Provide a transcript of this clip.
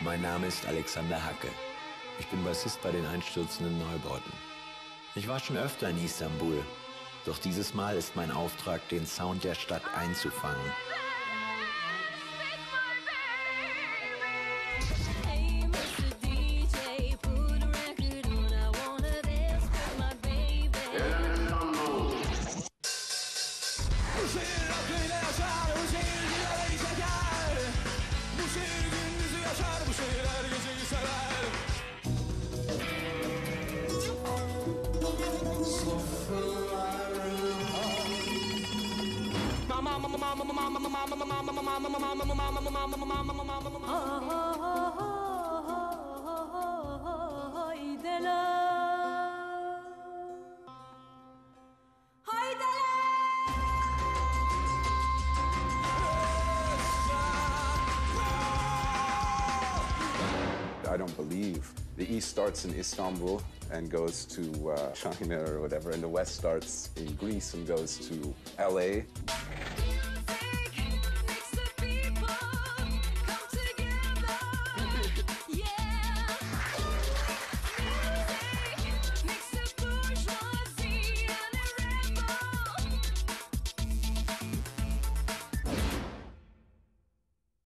Mein Name ist Alexander Hacke. Ich bin Bassist bei den einstürzenden Neubauten. Ich war schon öfter in Istanbul, doch dieses Mal ist mein Auftrag, den Sound der Stadt einzufangen. I don't believe the East starts in Istanbul and goes to China or whatever, and the West starts in Greece and goes to LA.